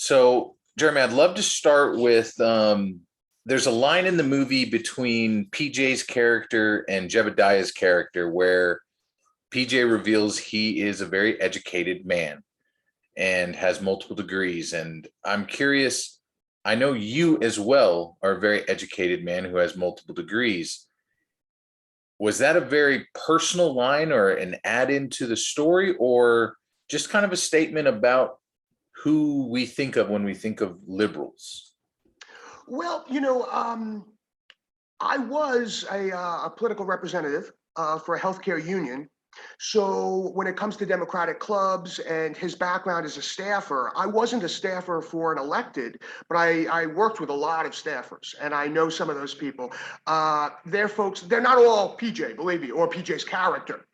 So, Jeremy, I'd love to start with there's a line in the movie between PJ's character and Jebediah's character where PJ reveals he is a very educated man and has multiple degrees. And I'm curious, I know you as well are a very educated man who has multiple degrees. Was that a very personal line or an add in to the story, or just kind of a statement about who we think of when we think of liberals? Well, I was a political representative for a healthcare union. So when it comes to Democratic clubs and his background as a staffer, I wasn't a staffer for an elected, but I worked with a lot of staffers and I know some of those people. They're folks, they're not all PJ, believe me, or PJ's character.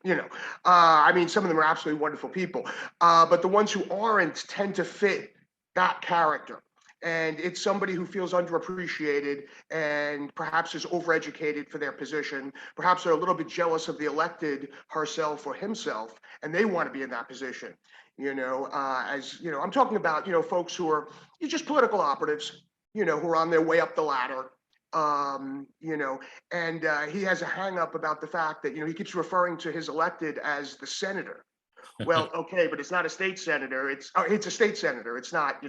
I mean, some of them are absolutely wonderful people, but the ones who aren't tend to fit that character. And it's somebody who feels underappreciated and perhaps is overeducated for their position. Perhaps they're a little bit jealous of the elected herself or himself, and they want to be in that position. I'm talking about, folks who are just political operatives, who are on their way up the ladder. And he has a hang up about the fact that, he keeps referring to his elected as the senator. Well, okay, but it's not a state senator. It's a state senator. It's not,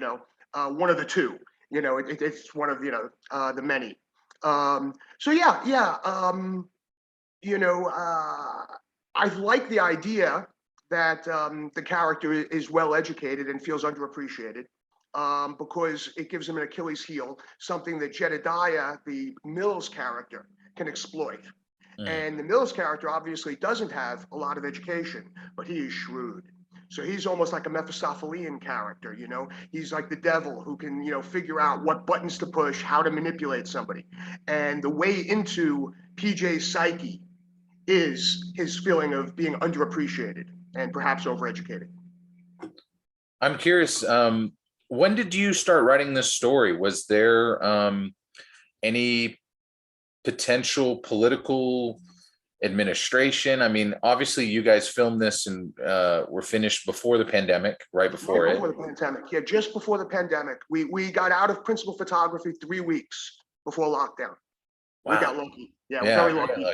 one of the two. It's one of the many. So yeah, yeah. I like the idea that the character is well educated and feels underappreciated because it gives him an Achilles heel, something that Jedediah, the Mills character, can exploit. And the Mills character obviously doesn't have a lot of education, but he is shrewd. So he's almost like a Mephistophelian character, He's like the devil who can, figure out what buttons to push, how to manipulate somebody. And the way into PJ's psyche is his feeling of being underappreciated and perhaps overeducated. I'm curious, when did you start writing this story? Was there any potential political administration? I mean, obviously you guys filmed this and were finished before the pandemic, right before Right before the pandemic. Yeah, just before the pandemic. We got out of principal photography 3 weeks before lockdown. Wow. We got lucky. Yeah, very lucky.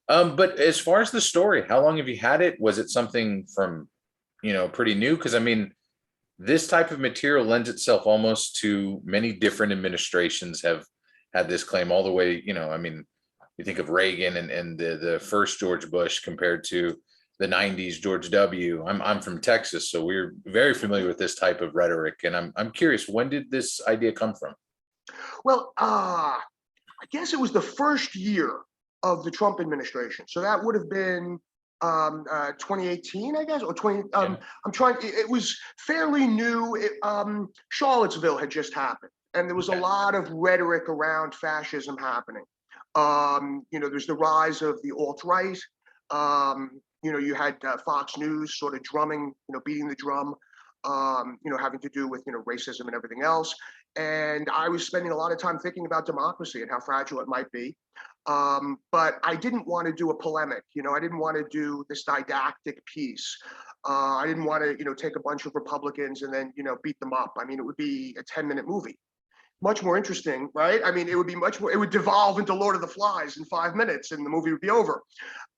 But as far as the story, how long have you had it? Was it something from, pretty new? Because I mean, this type of material lends itself almost to many different administrations have had this claim all the way, I mean, you think of Reagan and the first George Bush compared to the 90s George W. I'm from Texas, so we're very familiar with this type of rhetoric. And I'm curious, when did this idea come from? Well, I guess it was the first year of the Trump administration. So that would have been 2018, I guess, or 20. I'm trying. It was fairly new. Charlottesville had just happened, and there was a lot of rhetoric around fascism happening. There's the rise of the alt-right. You had Fox News sort of drumming, beating the drum, having to do with, racism and everything else. And I was spending a lot of time thinking about democracy and how fragile it might be. But I didn't want to do a polemic. I didn't want to do this didactic piece. I didn't want to, take a bunch of Republicans and then, beat them up. I mean, it would be a 10-minute movie. Much more interesting, right? I mean, it would be much more, it would devolve into Lord of the Flies in 5 minutes and the movie would be over.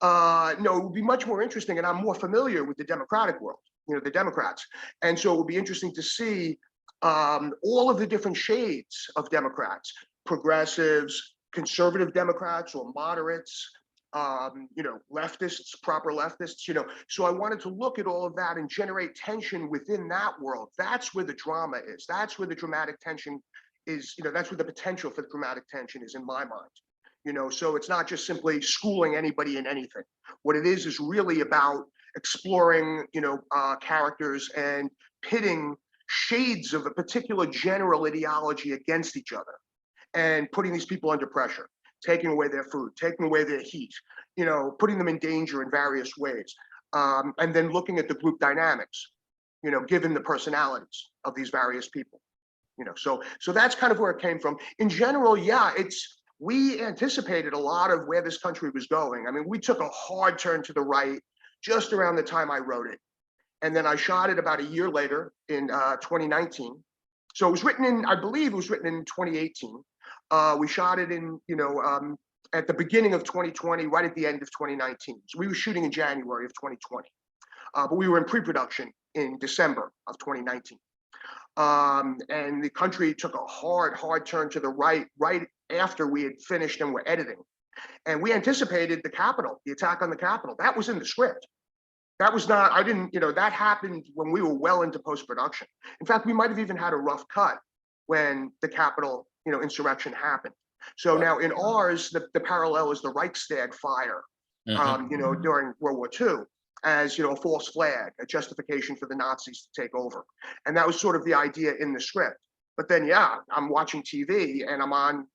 No, it would be much more interesting. And I'm more familiar with the Democratic world, the Democrats. And so it would be interesting to see all of the different shades of Democrats, progressives, conservative Democrats or moderates, leftists, proper leftists, So I wanted to look at all of that and generate tension within that world. That's where the drama is. That's where the dramatic tension is, that's where the potential for the dramatic tension is in my mind. So it's not just simply schooling anybody in anything. What it is really about exploring, characters and pitting shades of a particular general ideology against each other and putting these people under pressure, taking away their food, taking away their heat, putting them in danger in various ways. And then looking at the group dynamics, given the personalities of these various people. So that's kind of where it came from. In general, yeah, we anticipated a lot of where this country was going. I mean, we took a hard turn to the right just around the time I wrote it. And then I shot it about a year later in 2019. So it was written in, I believe it was written in 2018. We shot it in, at the beginning of 2020, right at the end of 2019. So we were shooting in January of 2020, but we were in pre-production in December of 2019. And the country took a hard turn to the right after we had finished and were editing. And we anticipated the attack on the Capitol. That was in the script. That was not, I didn't, that happened when we were well into post-production. In fact, we might have even had a rough cut when the Capitol, insurrection happened. So now in ours, the parallel is the Reichstag fire, during World War II as, a false flag, a justification for the Nazis to take over. And that was sort of the idea in the script. But then, yeah, I'm watching TV and I'm on,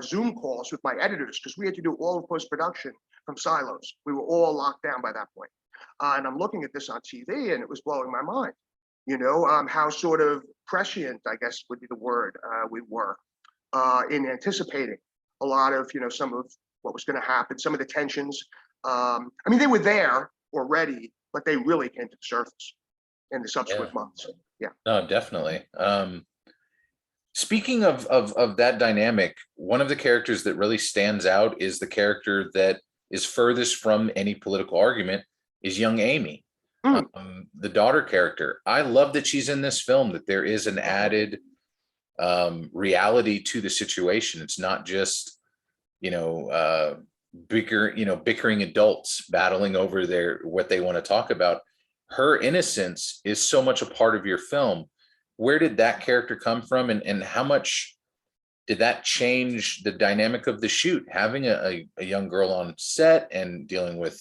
Zoom calls with my editors because we had to do all of post-production from silos. We were all locked down by that point. And I'm looking at this on TV and it was blowing my mind, how sort of prescient, I guess would be the word, we were in anticipating a lot of, some of what was going to happen, some of the tensions. I mean, they were there already, but they really came to the surface in the subsequent months. Yeah. No, definitely. Speaking of that dynamic, one of the characters that really stands out is the character that is furthest from any political argument is young Amy, the daughter character. I love that she's in this film, that there is an added reality to the situation. It's not just, bickering adults battling over what they want to talk about. Her innocence is so much a part of your film. Where did that character come from, and how much did that change the dynamic of the shoot, having a young girl on set and dealing with,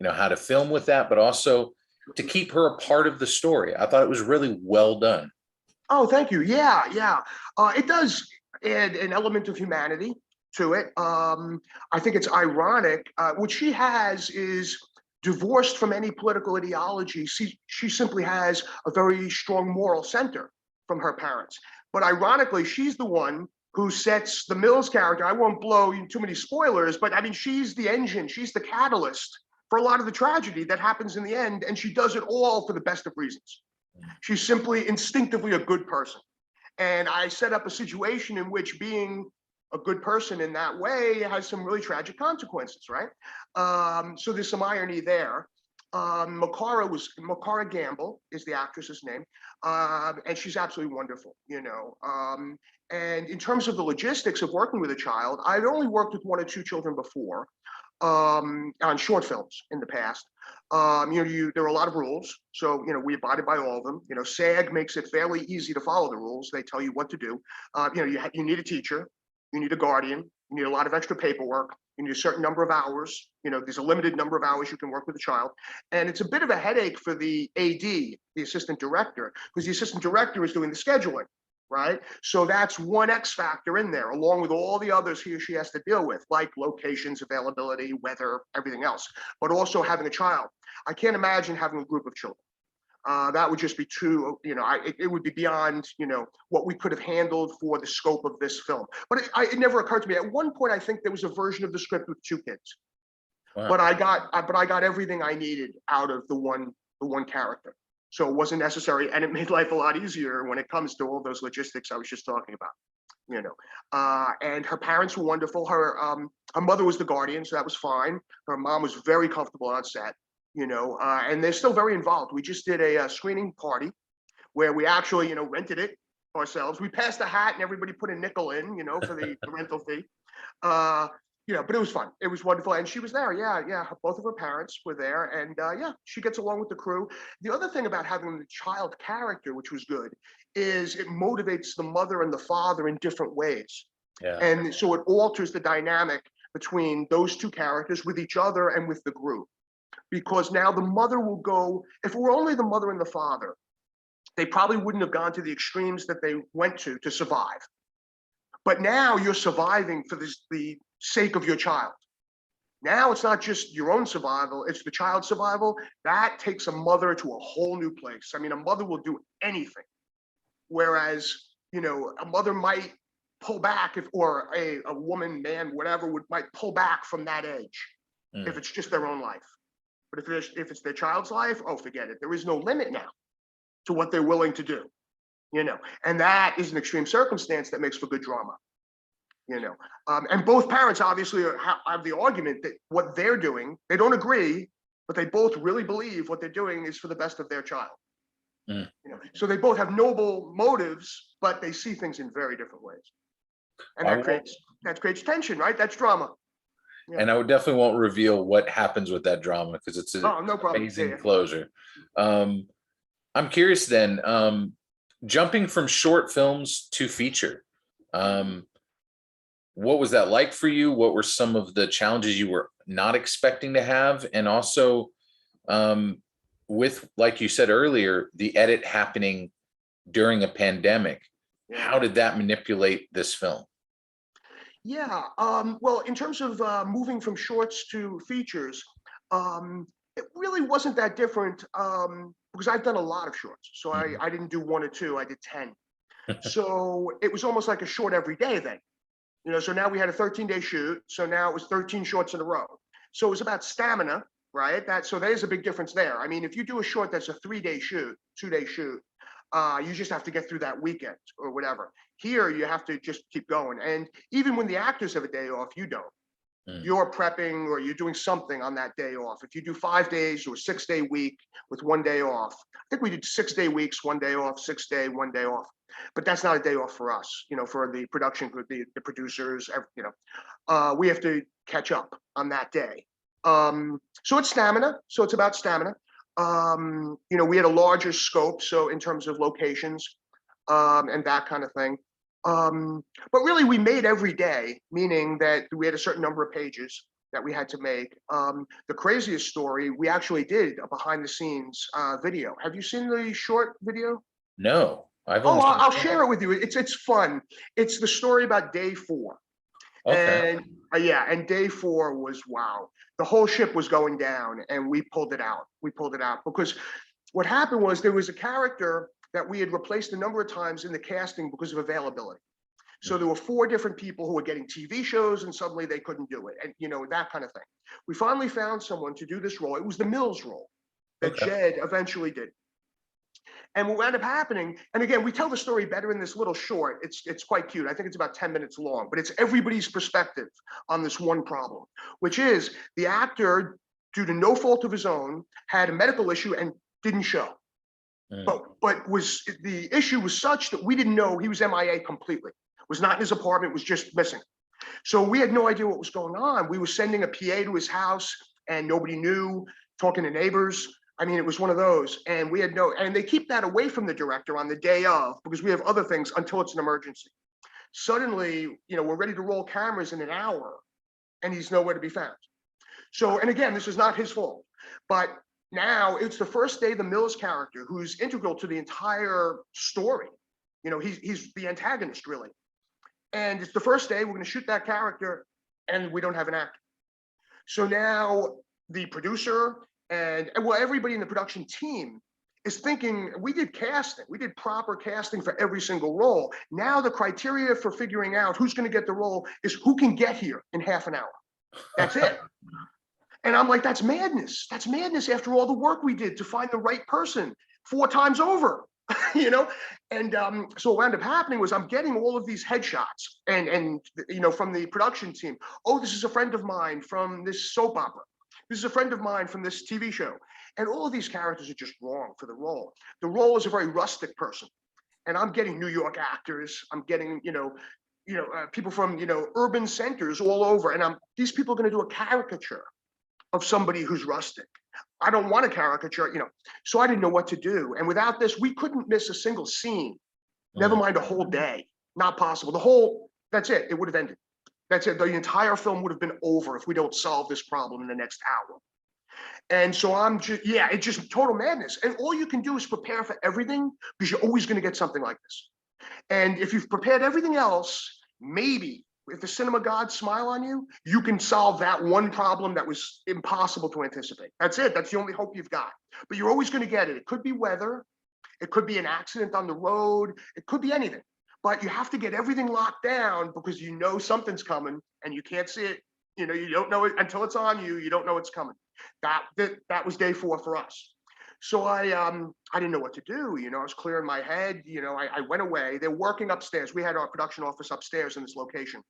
how to film with that, but also to keep her a part of the story? I thought it was really well done. Oh, thank you. Yeah. It does add an element of humanity to it. I think it's ironic. What she has is divorced from any political ideology. She simply has a very strong moral center from her parents. But ironically, she's the one who sets the Mills character. I won't blow too many spoilers, but I mean, she's the engine, she's the catalyst for a lot of the tragedy that happens in the end, and she does it all for the best of reasons. She's simply instinctively a good person. And I set up a situation in which being a good person in that way has some really tragic consequences, right? So there's some irony there. Makara Gamble is the actress's name, and she's absolutely wonderful, and in terms of the logistics of working with a child, I'd only worked with one or two children before, on short films in the past. There are a lot of rules, so we abided by all of them. SAG makes it fairly easy to follow the rules. They tell you what to do. You need a teacher, you need a guardian, you need a lot of extra paperwork, you need a certain number of hours. There's a limited number of hours you can work with a child, and it's a bit of a headache for the AD, the assistant director, because the assistant director is doing the scheduling. Right? So that's one X factor in there, along with all the others he or she has to deal with, like locations, availability, weather, everything else, but also having a child. I can't imagine having a group of children. That would just be too, it would be beyond, what we could have handled for the scope of this film. But it never occurred to me. At one point, I think there was a version of the script with 2 kids. Wow. But I got everything I needed out of the one character. So it wasn't necessary, and it made life a lot easier when it comes to all those logistics I was just talking about. And her parents were wonderful. Her mother was the guardian, so that was fine. Her mom was very comfortable on set, and they're still very involved. We just did a screening party where we actually, rented it ourselves. We passed a hat and everybody put a nickel in, for the rental fee. But it was fun. It was wonderful. And she was there. Yeah. Both of her parents were there. And she gets along with the crew. The other thing about having the child character, which was good, is it motivates the mother and the father in different ways. Yeah. And so it alters the dynamic between those two characters with each other and with the group. Because now the mother will go, if it were only the mother and the father, they probably wouldn't have gone to the extremes that they went to survive. But now you're surviving for the sake of your child. Now it's not just your own survival, it's the child's survival. That takes a mother to a whole new place. I mean, a mother will do anything. Whereas, a mother might pull back or a woman, man, whatever, might pull back from that edge if it's just their own life. But if it's their child's life, oh, forget it. There is no limit now to what they're willing to do, and that is an extreme circumstance that makes for good drama. And both parents obviously have the argument that what they're doing, they don't agree, but they both really believe what they're doing is for the best of their child. Mm. So they both have noble motives, but they see things in very different ways, and that creates tension, right? That's drama. Yeah. And I would definitely won't reveal what happens with that drama because it's an no problem. amazing closure. I'm curious then, jumping from short films to feature, what was that like for you? What were some of the challenges you were not expecting to have? And also, with, like you said earlier, the edit happening during a pandemic, how did that manipulate this film? Yeah, well, in terms of moving from shorts to features, it really wasn't that different because I've done a lot of shorts. So I didn't do 1 or 2, I did 10. So it was almost like a short every day then. So now we had a 13-day shoot. So now it was 13 shorts in a row. So it was about stamina, right? So there's a big difference there. I mean, if you do a short that's a 3-day shoot, 2-day shoot, you just have to get through that weekend or whatever. Here, you have to just keep going. And even when the actors have a day off, you don't. You're prepping or you're doing something on that day off. If you do 5 days or a 6-day week with 1 day off, I think we did 6-day weeks, 1 day off, 6-day, 1 day off. But that's not a day off for us, for the production group, the producers, we have to catch up on that day. So it's stamina. So it's about stamina. We had a larger scope. So in terms of locations and that kind of thing. But really we made every day, meaning that we had a certain number of pages that we had to make. The craziest story, we actually did a behind the scenes video. Have you seen the short video? No. I'll share it with you. It's fun. It's the story about day 4. Okay. And and day 4 was wow. The whole ship was going down, and we pulled it out. Because what happened was there was a character that we had replaced a number of times in the casting because of availability. So there were 4 different people who were getting TV shows, and suddenly they couldn't do it, and that kind of thing. We finally found someone to do this role. It was the Mills role that Jed eventually did. And what ended up happening, and again, we tell the story better in this little short. It's quite cute. I think it's about 10 minutes long, but it's everybody's perspective on this one problem, which is the actor, due to no fault of his own, had a medical issue and didn't show. But the issue was such that we didn't know he was MIA completely. Was not in his apartment, was just missing. So we had no idea what was going on. We were sending a PA to his house and nobody knew, talking to neighbors. I mean, it was one of those, and and they keep that away from the director on the day of because we have other things until it's an emergency. Suddenly, we're ready to roll cameras in an hour and he's nowhere to be found. So, and again, this is not his fault, but now it's the first day the Mills character, who's integral to the entire story. He's the antagonist really. And it's the first day we're going to shoot that character and we don't have an actor. So now the producer and everybody in the production team is thinking, we did casting, we did proper casting for every single role. Now the criteria for figuring out who's going to get the role is who can get here in half an hour. That's it. And I'm like, that's madness. That's madness after all the work we did to find the right person 4 times over. And so what ended up happening was I'm getting all of these headshots and from the production team. Oh, this is a friend of mine from this soap opera. This is a friend of mine from this TV show. And all of these characters are just wrong for the role. The role is a very rustic person. And I'm getting New York actors. I'm getting, people from, urban centers all over. And these people are going to do a caricature of somebody who's rustic. I don't want a caricature, so I didn't know what to do. And without this, we couldn't miss a single scene, never mind a whole day. Not possible. That's it. It would have ended. That's it. The entire film would have been over if we don't solve this problem in the next hour. And so it's just total madness. And all you can do is prepare for everything because you're always going to get something like this. And if you've prepared everything else, maybe if the cinema gods smile on you, you can solve that one problem that was impossible to anticipate. That's it. That's the only hope you've got. But you're always going to get it. It could be weather. It could be an accident on the road. It could be anything. But you have to get everything locked down because something's coming and you can't see it You don't know it until it's on you. You don't know it's coming. That was day 4 for us. So I didn't know what to do. I was clearing my head. I went away. They're working upstairs. We had our production office upstairs in this location,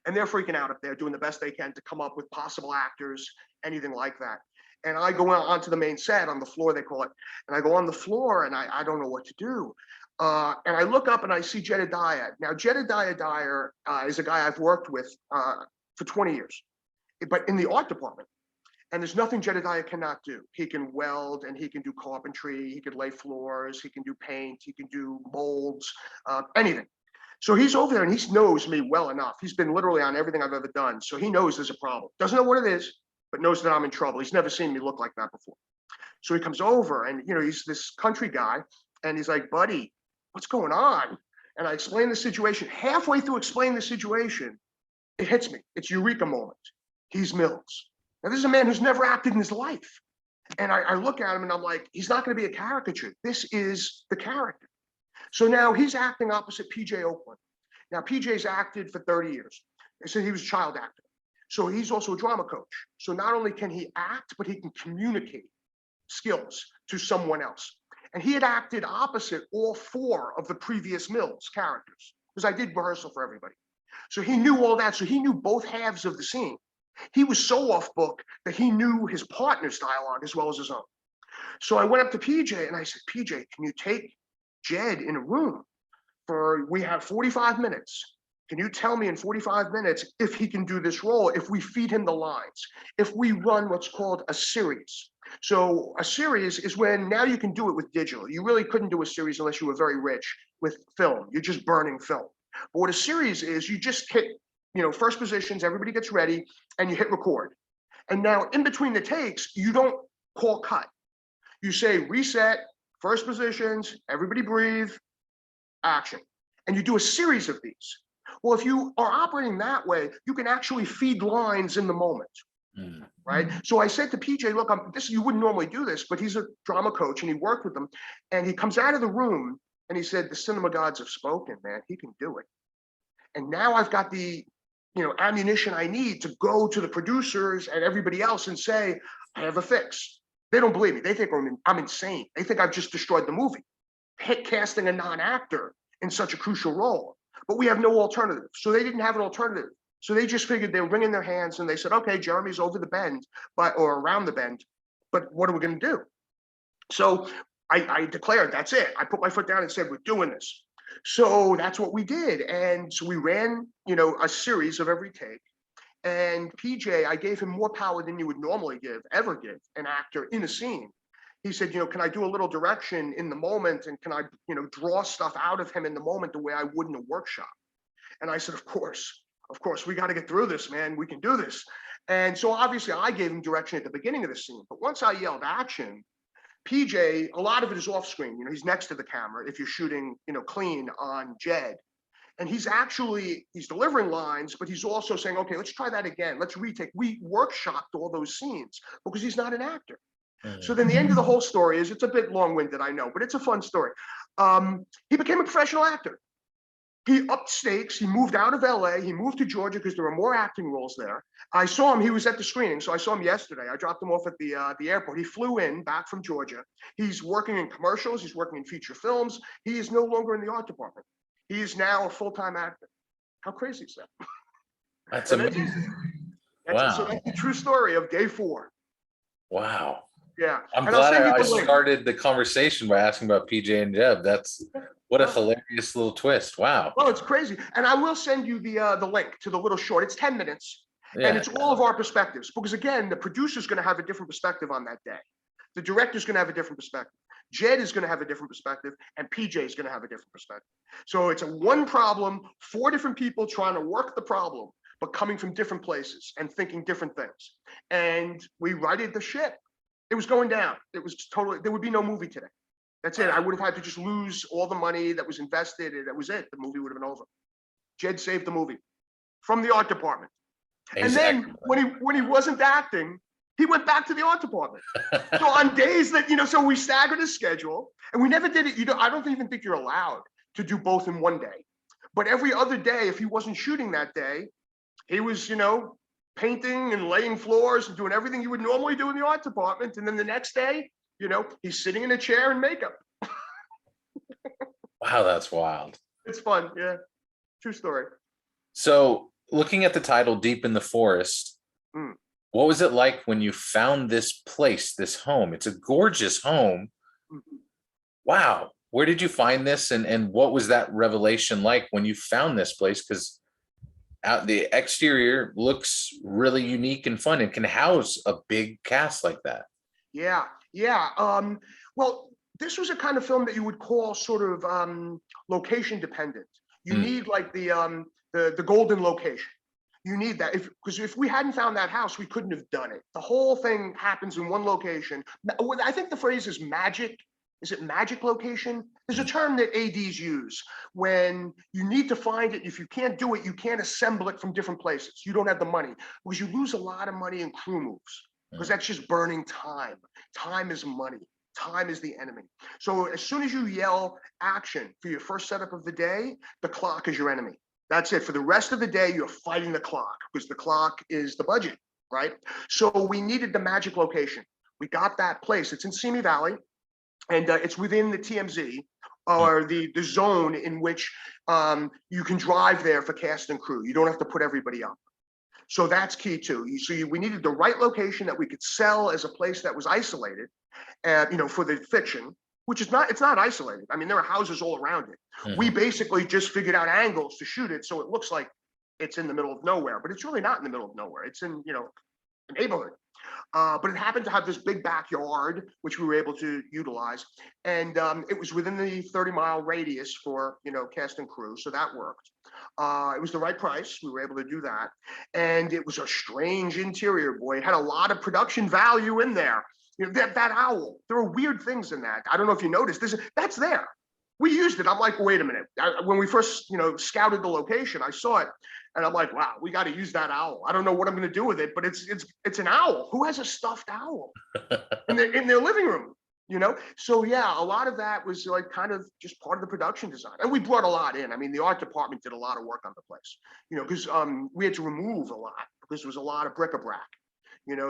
and they're freaking out up there, doing the best they can to come up with possible actors, anything like that. And I go out onto the main set on the floor, they call it, and I go on the floor, and I don't know what to do. And I look up and I see Jedediah. Now, Jedediah Dyer is a guy I've worked with for 20 years, but in the art department. And there's nothing Jedediah cannot do. He can weld, and he can do carpentry. He can lay floors. He can do paint. He can do molds, anything. So he's over there, and he knows me well enough. He's been literally on everything I've ever done. So he knows there's a problem. Doesn't know what it is, but knows that I'm in trouble. He's never seen me look like that before. So he comes over, and he's this country guy, and he's like, "Buddy, what's going on?" And I explain the situation. Halfway through explaining the situation, it hits me. It's eureka moment. He's Mills. Now, this is a man who's never acted in his life. And I look at him and I'm like, he's not going to be a caricature. This is the character. So now he's acting opposite PJ Oakland. Now, PJ's acted for 30 years. They said he was a child actor. So he's also a drama coach. So not only can he act, but he can communicate skills to someone else. And he had acted opposite all 4 of the previous Mills characters, because I did rehearsal for everybody. So he knew all that. So he knew both halves of the scene. He was so off book that he knew his partner's dialogue as well as his own. So I went up to PJ and I said, "PJ, can you take Jed in a room we have 45 minutes. Can you tell me in 45 minutes if he can do this role, if we feed him the lines, if we run what's called a series?" So a series is when now you can do it with digital. You really couldn't do a series unless you were very rich with film. You're just burning film. But what a series is, you just hit first positions, everybody gets ready, and you hit record. And now in between the takes, you don't call cut. You say reset, first positions, everybody breathe, action. And you do a series of these. Well, if you are operating that way, you can actually feed lines in the moment, right? So I said to PJ, "Look, you wouldn't normally do this, but he's a drama coach and he worked with them." And he comes out of the room and he said, "The cinema gods have spoken, man. He can do it." And now I've got the ammunition I need to go to the producers and everybody else and say, "I have a fix." They don't believe me. They think I'm insane. They think I've just destroyed the movie, casting a non-actor in such a crucial role. But we have no alternative. So they didn't have an alternative. So they just figured they were wringing their hands and they said, "Okay, Jeremy's over the bend, or around the bend, but what are we going to do?" So I declared, that's it. I put my foot down and said, "We're doing this." So that's what we did. And so we ran, a series of every take. And PJ, I gave him more power than you would normally ever give an actor in a scene. He said, "Can I do a little direction in the moment? And can I, draw stuff out of him in the moment the way I would in a workshop?" And I said, of course, we got to get through this, man. We can do this. And so obviously I gave him direction at the beginning of the scene. But once I yelled action, PJ, a lot of it is off screen. He's next to the camera if you're shooting, clean on Jed. And he's delivering lines, but he's also saying, "Okay, let's try that again. Let's retake." We workshopped all those scenes because he's not an actor. So then the end of the whole story is, it's a bit long-winded, I know, but it's a fun story. He became a professional actor. He upped stakes. He moved out of LA. He moved to Georgia because there were more acting roles there. I saw him. He was at the screening. So I saw him yesterday. I dropped him off at the airport. He flew in back from Georgia. He's working in commercials. He's working in feature films. He is no longer in the art department. He is now a full-time actor. How crazy is that? That's amazing. Wow. So that's the true story of day 4. Wow. Yeah. I'm And glad I link. started the conversation by asking about PJ and Jeb. What a hilarious little twist. Wow. Well, it's crazy. And I will send you the link to the little short. It's 10 minutes. Yeah. And it's all of our perspectives. Because again, the producer's going to have a different perspective on that day. The director's going to have a different perspective. Jed is going to have a different perspective, and PJ is going to have a different perspective. So it's one problem, 4 different people trying to work the problem, but coming from different places and thinking different things. And we righted the ship. It was going down. It was totally, there would be no movie today. That's it. I would have had to just lose all the money that was invested, and that was it. The movie would have been over. Jed saved the movie from the art department. And then when he wasn't acting, he went back to the art department. So on days that, so we staggered his schedule, and we never did it. I don't even think you're allowed to do both in one day. But every other day, if he wasn't shooting that day, he was, painting and laying floors and doing everything you would normally do in the art department. And then the next day, he's sitting in a chair in makeup. Wow, that's wild. It's fun. Yeah. True story. So looking at the title, Deep in the Forest, Mm. what was it like when you found this place, this home? It's a gorgeous home. Mhm. Wow. Where did you find this? And what was that revelation like when you found this place? Because out the exterior looks really unique and fun and can house a big cast like that. Yeah. Yeah. Well, this was a kind of film that you would call sort of location dependent. You Mm. need like the golden location. You need that because if we hadn't found that house, we couldn't have done it. The whole thing happens in one location. I think the phrase is magic. Is it magic location? There's a term that ADs use when you need to find it. If you can't do it, you can't assemble it from different places. You don't have the money because you lose a lot of money in crew moves because that's just burning time. Time is money. Time is the enemy. So as soon as you yell action for your first setup of the day, the clock is your enemy. That's it. For the rest of the day, you're fighting the clock because the clock is the budget, right? So we needed the magic location. We got that place. It's in Simi Valley, and it's within the TMZ or the zone in which you can drive there for cast and crew. You don't have to put everybody up. So that's key too. We needed the right location that we could sell as a place that was isolated, for the fiction, which is not, it's not isolated. I mean, there are houses all around it. Mhm. We basically just figured out angles to shoot it so it looks like it's in the middle of nowhere, but it's really not in the middle of nowhere. It's in, a neighborhood. But it happened to have this big backyard, which we were able to utilize. And it was within the 30-mile radius for, cast and crew. So that worked. It was the right price. We were able to do that. And it was a strange interior, boy. It had a lot of production value in there. That owl, there are weird things in that. I don't know if you noticed this. That's there. We used it. I'm like, wait a minute. When we first, scouted the location, I saw it. And I'm like, wow, we got to use that owl. I don't know what I'm going to do with it, but it's an owl. Who has a stuffed owl in their living room? So yeah, a lot of that was like kind of just part of the production design, and we brought a lot in. I mean, the art department did a lot of work on the place, because we had to remove a lot because there was a lot of bric-a-brac.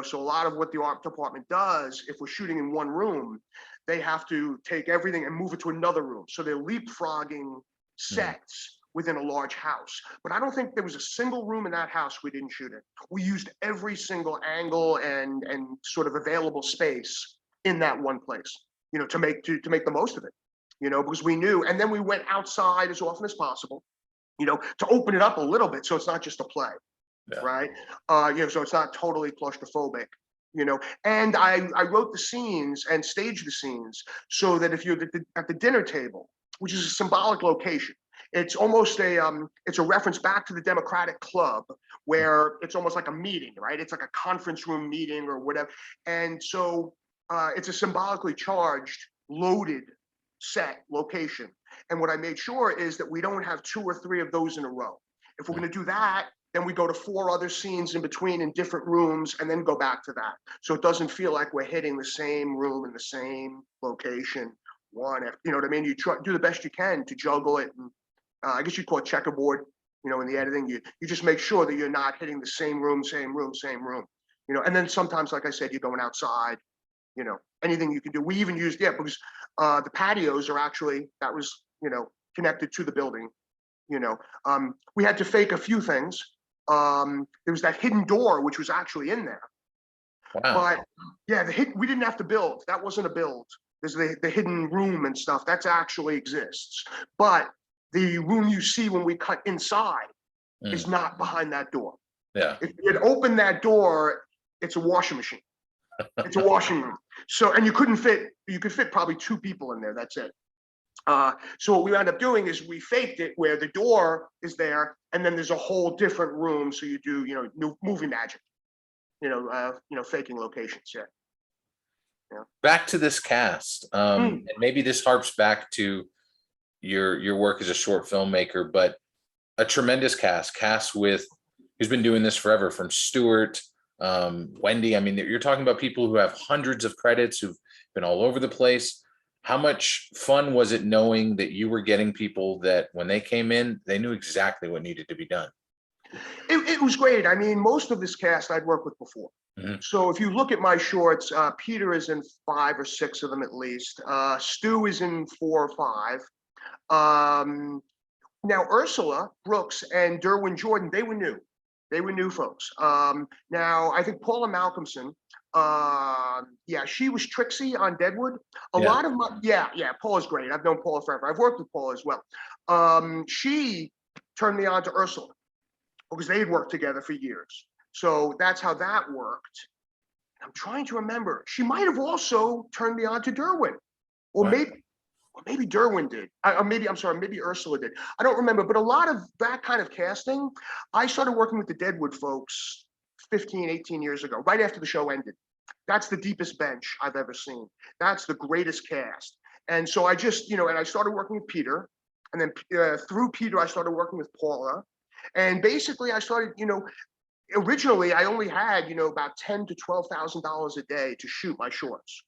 So a lot of what the art department does, if we're shooting in one room, they have to take everything and move it to another room. So they're leapfrogging sets within a large house. But I don't think there was a single room in that house we didn't shoot in. We used every single angle and sort of available space in that one place, to make the most of it, because we knew. And then we went outside as often as possible, to open it up a little bit so it's not just a play. Yeah. Right. So it's not totally claustrophobic, and I wrote the scenes and staged the scenes so that if you're at the dinner table, which is a symbolic location, it's almost it's a reference back to the Democratic Club where it's almost like a meeting, right? It's like a conference room meeting or whatever. And so it's a symbolically charged, loaded set location. And what I made sure is that we don't have 2 or 3 of those in a row. If we're going to do that, then we go to 4 other scenes in between in different rooms and then go back to that. So it doesn't feel like we're hitting the same room in the same location. One, you know what I mean? You try do the best you can to juggle it. And I guess you'd call it checkerboard, in the editing. You just make sure that you're not hitting the same room, same room, same room. And then sometimes, like I said, you're going outside, anything you can do. We even used, because the patios are actually, that was, connected to the building. We had to fake a few things. There was that hidden door, which was actually in there. Wow. But yeah, we didn't have to build. That wasn't a build. There's the hidden room and stuff that actually exists. But the room you see when we cut inside is not behind that door. Yeah. If you had opened that door, it's a washing machine. It's a washing room. So, and you could fit probably 2 people in there. That's it. So what we wound up doing is we faked it where the door is there, and then there's a whole different room. So you do, movie magic, faking locations. Yeah. Back to this cast, and maybe this harps back to your work as a short filmmaker, but a tremendous cast with who's been doing this forever, from Stuart, Wendy. I mean, you're talking about people who have hundreds of credits, who've been all over the place. How much fun was it knowing that you were getting people that when they came in, they knew exactly what needed to be done? It was great. I mean, most of this cast I'd worked with before. Mhm. So if you look at my shorts, Peter is in 5 or 6 of them at least. Stu is in 4 or 5. Um, Now Ursula Brooks and Derwin Jordan, they were new. They were new folks. Now I think Paula Malcolmson, yeah, she was Trixie on Deadwood. A Yeah. lot of my, yeah, Paula's great. I've known Paula forever. I've worked with Paula as well. She turned me on to Ursula because they had worked together for years. So that's how that worked. I'm trying to remember. She might have also turned me on to Derwin, or Wow. maybe Derwin did. Or maybe, I'm sorry, maybe Ursula did. I don't remember. But a lot of that kind of casting, I started working with the Deadwood folks 15, 18 years ago, right after the show ended. That's the deepest bench I've ever seen. That's the greatest cast. And so I just, and I started working with Peter. And then through Peter, I started working with Paula. And basically, I started, originally I only had, about $10,000 to $12,000 a day to shoot my shorts.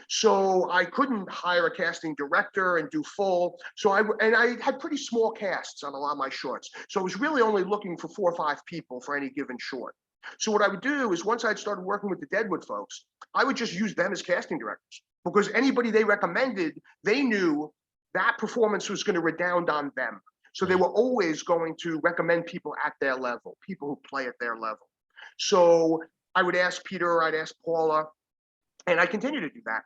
So I couldn't hire a casting director and do full. So I had pretty small casts on a lot of my shorts. So I was really only looking for 4 or 5 people for any given short. So what I would do is once I'd started working with the Deadwood folks, I would just use them as casting directors because anybody they recommended, they knew that performance was going to redound on them. So they were always going to recommend people at their level, people who play at their level. So I would ask Peter, I'd ask Paula, and I continue to do that.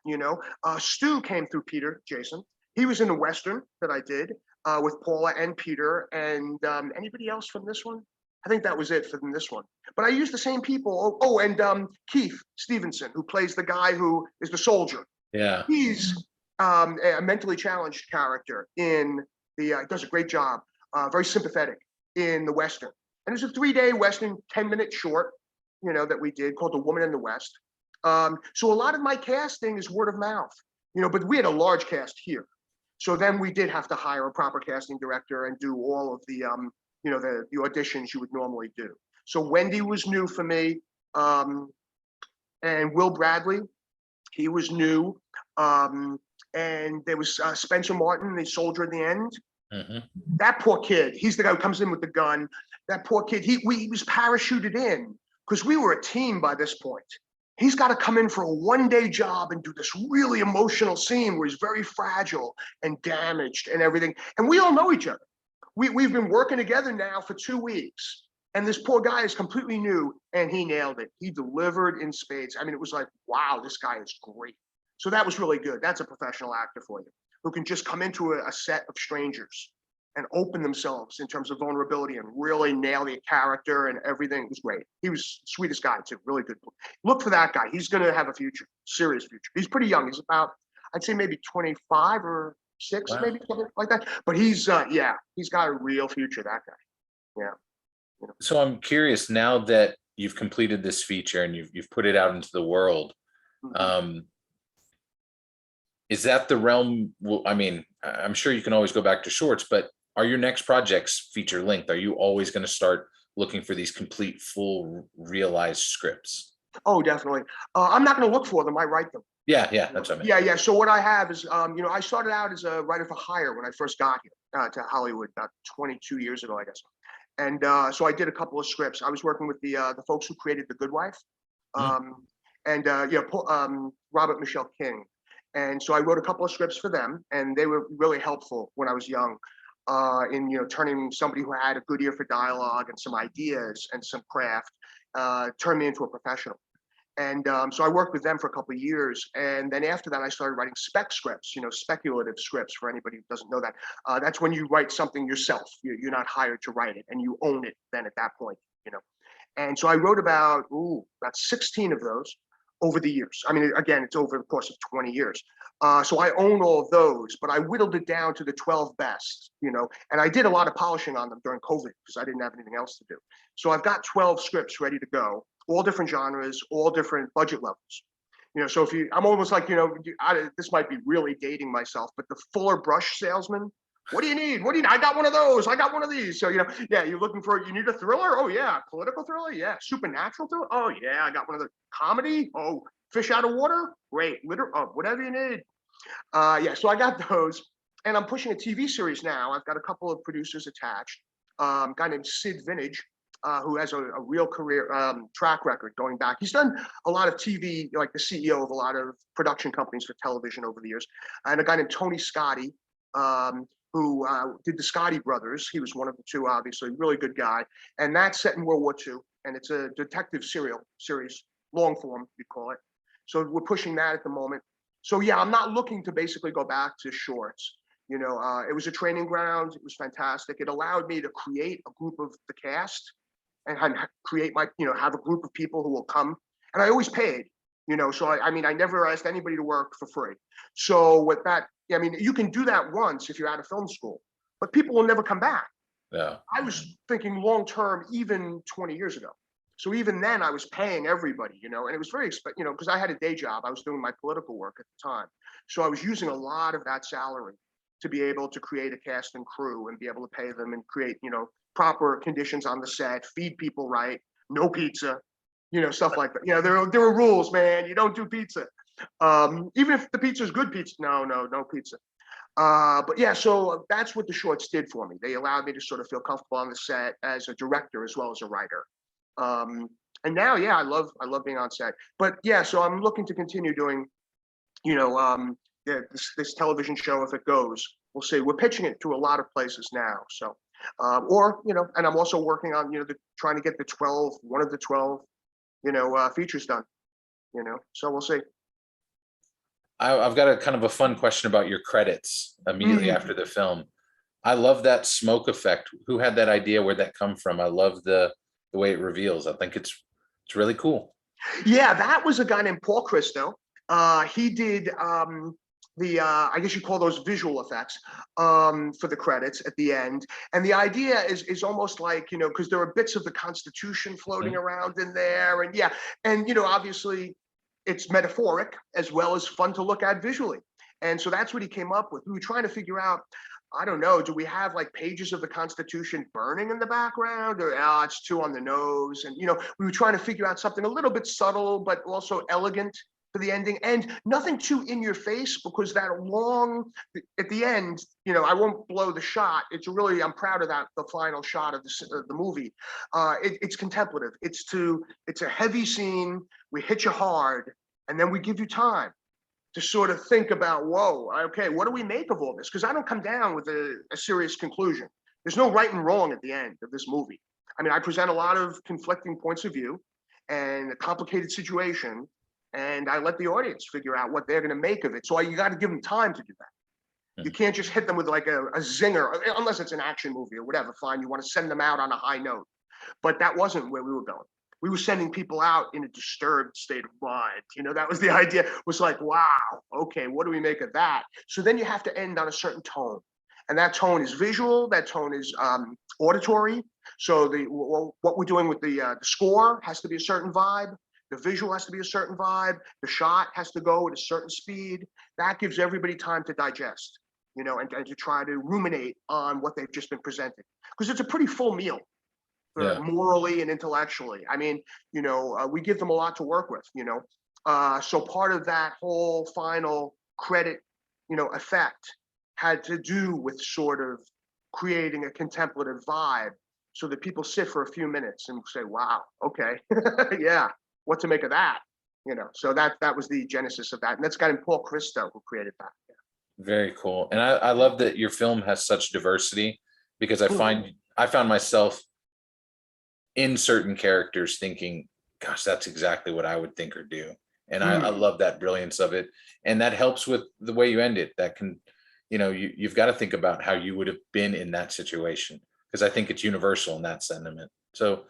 Stu came through Peter, Jason. He was in the Western that I did with Paula and Peter, and anybody else from this one? I think that was it from this one. But I used the same people. And Keith Stevenson, who plays the guy who is the soldier. Yeah. He's a mentally challenged character in the. Does a great job. Very sympathetic in the Western. And it's a 3-day Western, 10-minute short, that we did called The Woman in the West. So a lot of my casting is word of mouth, but we had a large cast here. So then we did have to hire a proper casting director and do all of the, the auditions you would normally do. So Wendy was new for me. And Will Bradley, he was new. And there was Spencer Martin, the soldier at the end. Mm-hmm. That poor kid, he's the guy who comes in with the gun. That poor kid, he was parachuted in because we were a team by this point. He's got to come in for a 1-day job and do this really emotional scene where he's very fragile and damaged and everything. And we all know each other. We've been working together now for 2 weeks. And this poor guy is completely new and he nailed it. He delivered in spades. I mean, it was like, wow, this guy is great. So that was really good. That's a professional actor for you who can just come into a set of strangers and open themselves in terms of vulnerability and really nail the character and everything. It was great. He was the sweetest guy too, really good. Look for that guy. He's going to have a future, serious future. He's pretty young. He's about, I'd say maybe 25 or 6, Wow. maybe something like that. But he's got a real future, that guy. Yeah. So I'm curious now that you've completed this feature and you've put it out into the world. Mm-hmm. Is that the realm? Well, I mean, I'm sure you can always go back to shorts, but are your next projects feature length? Are you always going to start looking for these complete, full, realized scripts? Oh, definitely. I'm not going to look for them. I write them. Yeah, that's what I mean. Yeah. So what I have is, I started out as a writer for hire when I first got here to Hollywood about 22 years ago, I guess. And so I did a couple of scripts. I was working with the folks who created The Good Wife, and Robert Michelle King. And so I wrote a couple of scripts for them, and they were really helpful when I was young in turning somebody who had a good ear for dialogue and some ideas and some craft, turned me into a professional. And so I worked with them for a couple of years. And then after that, I started writing spec scripts, speculative scripts for anybody who doesn't know that. That's when you write something yourself. You're not hired to write it and you own it then at that point. And so I wrote about 16 of those over the years. I mean, again, it's over the course of 20 years. So I own all of those, but I whittled it down to the 12 best, and I did a lot of polishing on them during COVID because I didn't have anything else to do. So I've got 12 scripts ready to go, all different genres, all different budget levels. So I'm almost like, this might be really dating myself, but the Fuller brush salesman. What do you need? I got one of those. I got one of these. So, you're looking you need a thriller? Oh, yeah. Political thriller? Yeah. Supernatural thriller? Oh, yeah. I got one of the comedy. Oh, fish out of water? Great. Whatever you need. So I got those. And I'm pushing a TV series now. I've got a couple of producers attached. A guy named Sid Vintage. who has a real career track record going back. He's done a lot of TV, like the CEO of a lot of production companies for television over the years, and a guy named Tony Scotti, who did the Scotti brothers. He was one of the two, obviously, really good guy. And that's set in World War II, and it's a detective serial series, long form, you call it. So we're pushing that at the moment. So yeah, I'm not looking to basically go back to shorts. You know, it was a training ground. It was fantastic. It allowed me to create a group of the cast and create my, you know, have a group of people who will come. And I always paid, you know, so I mean, I never asked anybody to work for free. So with that, I mean, you can do that once if you're out of film school, but people will never come back. Yeah. I was thinking long term, even 20 years ago. So even then, I was paying everybody, you know, and it was very, you know, because I had a day job. I was doing my political work at the time. So I was using a lot of that salary to be able to create a cast and crew and be able to pay them and create, you know, proper conditions on the set, feed people right, no pizza, you know, stuff like that. You know, there were rules, man. You don't do pizza. Even if the pizza is good pizza, no pizza. But yeah, so that's what the shorts did for me. They allowed me to sort of feel comfortable on the set as a director as well as a writer. And now, yeah, I love being on set. But yeah, so I'm looking to continue doing, you know, yeah, this television show if it goes. We'll see. We're pitching it to a lot of places now. So, or you know, and I'm also working on, you know, trying to get one of the 12, you know, features done. You know, so we'll see. I've got a kind of a fun question about your credits immediately after the film. I love that smoke effect. Who had that idea? Where'd that come from? I love the way it reveals. I think it's really cool. Yeah, that was a guy named Paul Christo. He did I guess you call those visual effects for the credits at the end. And the idea is almost like, you know, because there are bits of the Constitution floating around in there, and yeah, and you know, obviously it's metaphoric as well as fun to look at visually. And so that's what he came up with. We were trying to figure out, I don't know, do we have like pages of the Constitution burning in the background, or it's too on the nose? And you know, we were trying to figure out something a little bit subtle but also elegant for the ending, and nothing too in your face, because that long at the end, you know, I won't blow the shot. It's really, I'm proud of that, the final shot of the movie. It's contemplative. It's a heavy scene. We hit you hard, and then we give you time to sort of think about, whoa, okay, what do we make of all this? Because I don't come down with a serious conclusion. There's no right and wrong at the end of this movie. I mean, I present a lot of conflicting points of view and a complicated situation, and I let the audience figure out what they're going to make of it. So you got to give them time to do that. You can't just hit them with like a zinger, unless it's an action movie or whatever. Fine, you want to send them out on a high note. But that wasn't where we were going. We were sending people out in a disturbed state of mind. You know, that was the idea. It was like, wow, okay, what do we make of that? So then you have to end on a certain tone. And that tone is visual, that tone is auditory. So what we're doing with the score has to be a certain vibe. The visual has to be a certain vibe. The shot has to go at a certain speed. That gives everybody time to digest, you know, and to try to ruminate on what they've just been presented. Because it's a pretty full meal, morally and intellectually. I mean, you know, we give them a lot to work with, you know. So part of that whole final credit, you know, effect had to do with sort of creating a contemplative vibe so that people sit for a few minutes and say, wow, okay, yeah, what to make of that, you know. So that was the genesis of that, and that's a guy named Paul Christo who created that. Very cool. And I love that your film has such diversity, because I found myself in certain characters thinking, gosh, that's exactly what I would think or do. And I love that brilliance of it. And that helps with the way you end it. That can, you know, you've got to think about how you would have been in that situation, because I think it's universal in that sentiment. So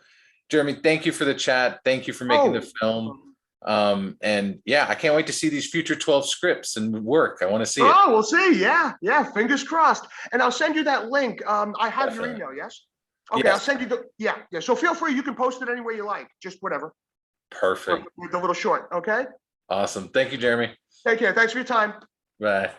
Jeremy, thank you for the chat. Thank you for making the film. And yeah, I can't wait to see these future 12 scripts and work. I want to see it. Oh, we'll see. Yeah, fingers crossed. And I'll send you that link. I have your email, yes? Okay, yes. I'll send you yeah. So feel free, you can post it any way you like, just whatever. Perfect. With the little short, okay? Awesome. Thank you, Jeremy. Take care. Thanks for your time. Bye.